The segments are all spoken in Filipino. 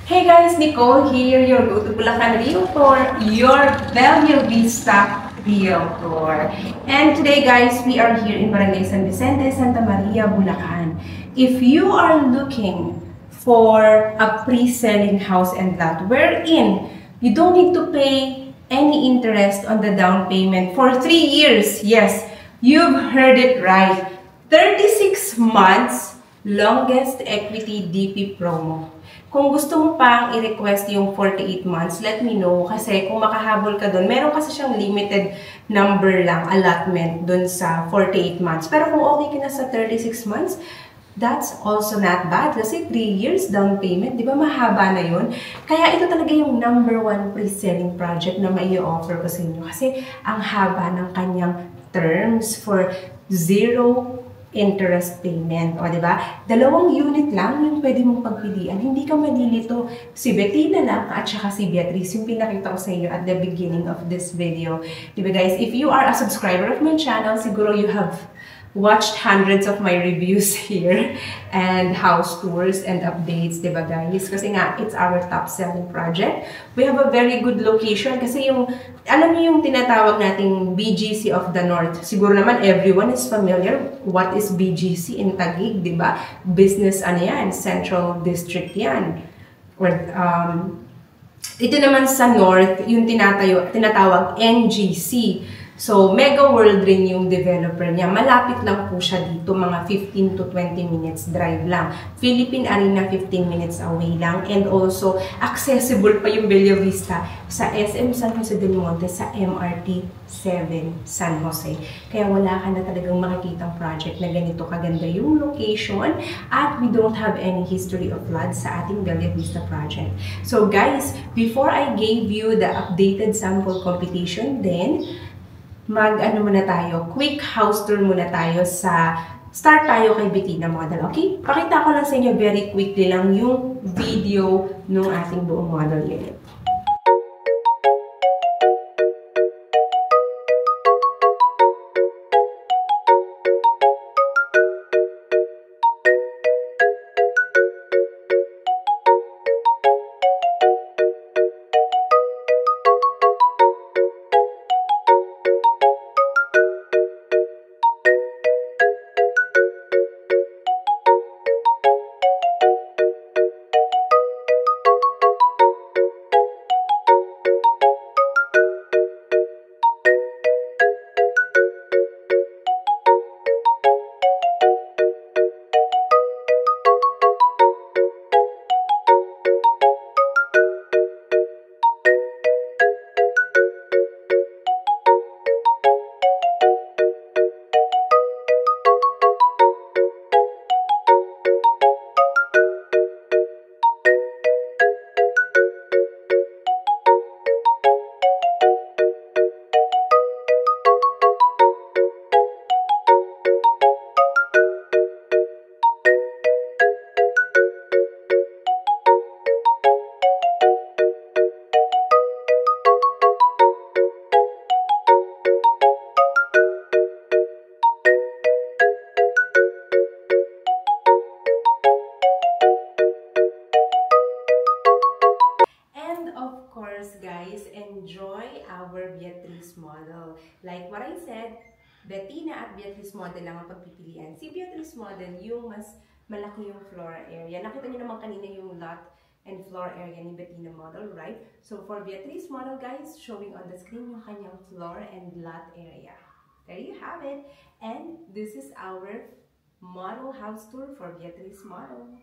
Hey guys, Nicole here, your go-to Bulacan Realtor, your Bellevue Vista Realtor. And today guys, we are here in Barangay San Vicente, Santa Maria, Bulacan. If you are looking for a pre-selling house and lot wherein you don't need to pay any interest on the down payment for 3 years, yes, you've heard it right, 36 months, longest equity DP promo. Kung gusto mo pang i-request yung 48 months, let me know. Kasi kung makahabol ka doon, meron kasi siyang limited number lang, allotment doon sa 48 months. Pero kung okay ka na sa 36 months, that's also not bad. Kasi 3 years down payment, di ba mahaba na yun? Kaya ito talaga yung number 1 pre-selling project na mai-offer ko sa inyo. Kasi ang haba ng kanyang terms for zero interest payment. O, diba? 2 unit lang yung pwede mong pagpilian. Hindi ka malilito. Si Bettina lang at saka si Beatrice, yung pinakita ko sa inyo at the beginning of this video. Diba guys, if you are a subscriber of my channel, siguro you have watched hundreds of my reviews here and house tours and updates, diba guys? Kasi nga, it's our top selling project. We have a very good location kasi yung, alam niyo yung tinatawag nating BGC of the North. Siguro naman everyone is familiar what is BGC in Taguig, diba? Business ano yan, Central District yan. Or, ito naman sa North, yung tinatawag NGC. So, Mega World rin yung developer niya. Malapit lang po siya dito, mga 15 to 20 minutes drive lang. Philippine Arena, 15 minutes away lang. And also, accessible pa yung Bella Vista sa SM San Jose del Monte, sa MRT 7 San Jose. Kaya wala ka na talagang makikitang project na ganito kaganda yung location at we don't have any history of flood sa ating Bella Vista project. So guys, before I gave you the updated sample computation, then mag-ano muna tayo, quick house tour muna tayo start tayo kay Bettina model, okay? Pakita ko lang sa inyo very quickly lang yung video ng ating buong model unit. Guys, enjoy our Beatrice model. Like what I said, Bettina at Beatrice model lang ang pagpipilian. Si Beatrice model, yung mas malaki yung floor area. Nakita niyo naman kanina yung lot and floor area ni Bettina model, right? So for Beatrice model, guys, showing on the screen yung kanyang floor and lot area. There you have it. And this is our model house tour for Beatrice model.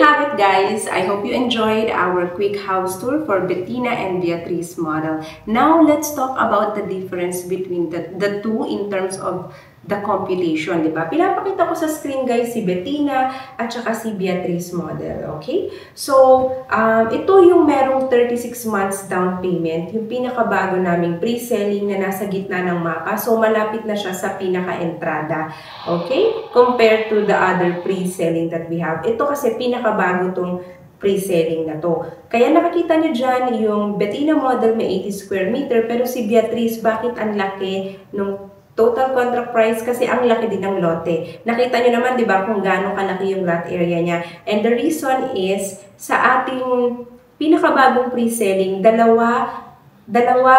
have it, guys. I hope you enjoyed our quick house tour for Bettina and Beatrice model. Now, let's talk about the difference between the two in terms of the computation, di ba? Pinapakita ko sa screen, guys, si Bettina at saka si Beatrice model, okay? So, ito yung merong 36 months down payment, yung pinakabago naming pre-selling na nasa gitna ng mapa. So, malapit na siya sa pinaka-entrada, okay? Compared to the other pre-selling that we have. Ito kasi pinakabago tong pre-selling na to. Kaya nakikita nyo dyan yung Bettina model may 80 square meter, pero si Beatrice, bakit ang laki nung total contract price? Kasi ang laki din ng lote. Nakita nyo naman, di ba, kung gaano kalaki yung lot area niya. And the reason is, sa ating pinakabagong pre-selling, dalawa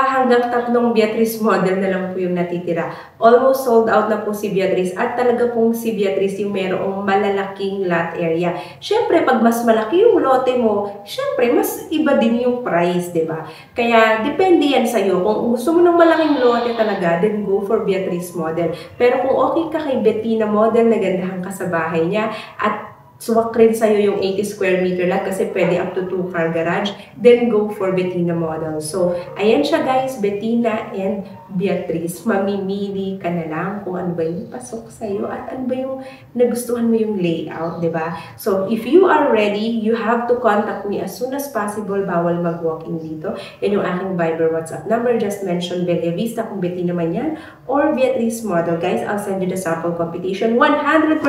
hanggang 3 Beatrice model na lang po yung natitira. Almost sold out na po si Beatrice at talaga pong si Beatrice yung merong malalaking lot area. Siyempre, pag mas malaki yung lote mo, siyempre, mas iba din yung price, di ba? Kaya, depende yan sa'yo. Kung gusto mo ng malaking lote talaga, then go for Beatrice model. Pero kung okay ka kay Bettina model, nagandahan ka sa bahay niya, at suwak rin sa'yo yung 80 square meter lot kasi pwede up to 2-car garage, then go for Bettina model. So, ayan siya, guys, Bettina and Beatrice. Mamimili ka na lang kung ano ba yung pasok sa'yo at ano ba yung nagustuhan mo yung layout, di ba? So, if you are ready, you have to contact me as soon as possible. Bawal mag-walk-in dito. Yan yung aking Viber WhatsApp number. Just mention Bella Vista kung Bettina man yan or Beatrice model. Guys, I'll send you the sample computation. 100%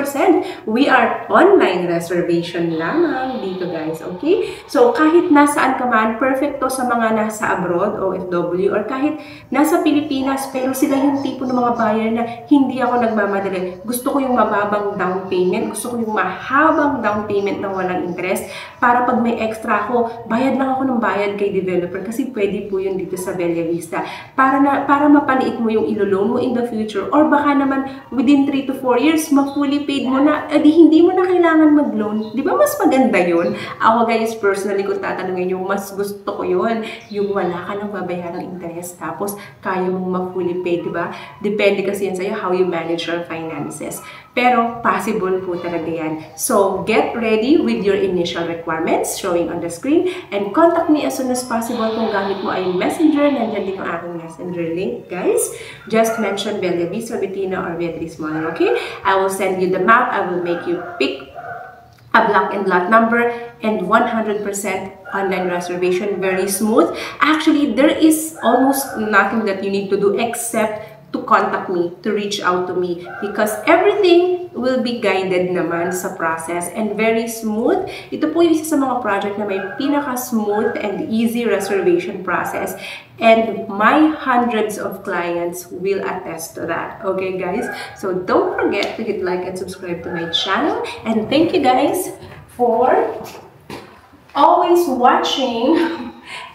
we are online reservation lamang dito, guys, okay? So, kahit nasaan ka man, perfect to sa mga nasa abroad, OFW, or kahit nasa Pilipinas, pero sila yung tipo ng mga buyer na hindi ako nagmamadali. Gusto ko yung mababang down payment, gusto ko yung mahabang down payment na walang interest, para pag may extra ako, bayad lang ako ng bayad kay developer, kasi pwede po yun dito sa Bella Vista. Para mapaliit mo yung ilo-loan mo in the future, or baka naman within 3 to 4 years, ma-fully paid mo na, edi hindi mo na kailangan mag-loan. Di ba mas maganda yun? Ako, guys, personally, kung tatanungin yung mas gusto ko yun, yung wala ka nang babayaran ng interest, tapos kaya mong ma-fully paid, di ba? Depende kasi yan sa'yo how you manage your finances. Pero possible po talaga yan. So, get ready with your initial requirements showing on the screen and contact me as soon as possible. Kung gamit mo ay Messenger, nandiyan din ang aking Messenger link, guys. Just mention Bella Vista, Bettina, or Beatrice model, okay? I will send you the map. I will make you pick a block and lot number, and 100% online reservation, very smooth. Actually, there is almost nothing that you need to do except to contact me, to reach out to me, because everything will be guided naman sa process and very smooth. Ito po yung isa sa mga project na may pinaka-smooth and easy reservation process, and my hundreds of clients will attest to that. Okay, guys? So don't forget to hit like and subscribe to my channel, and thank you, guys, for always watching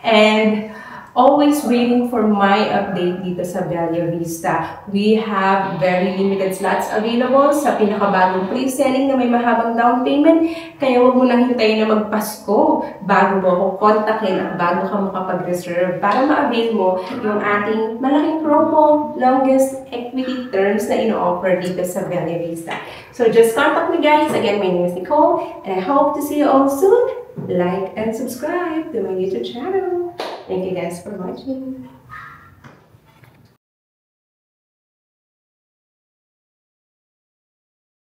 and always waiting for my update dito sa Bella Vista. We have very limited slots available sa pinakabagong pre-selling na may mahabang down payment. Kaya huwag mo nang hintayin na magpasko bago mo ako kontakin at bago ka makapag-reserve para ma-avail mo yung ating malaking promo, longest equity terms na ino-offer dito sa Bella Vista. So just contact me, guys. Again, my name is Nicole, and I hope to see you all soon. Like and subscribe to my YouTube channel. Thank you, guys, for watching.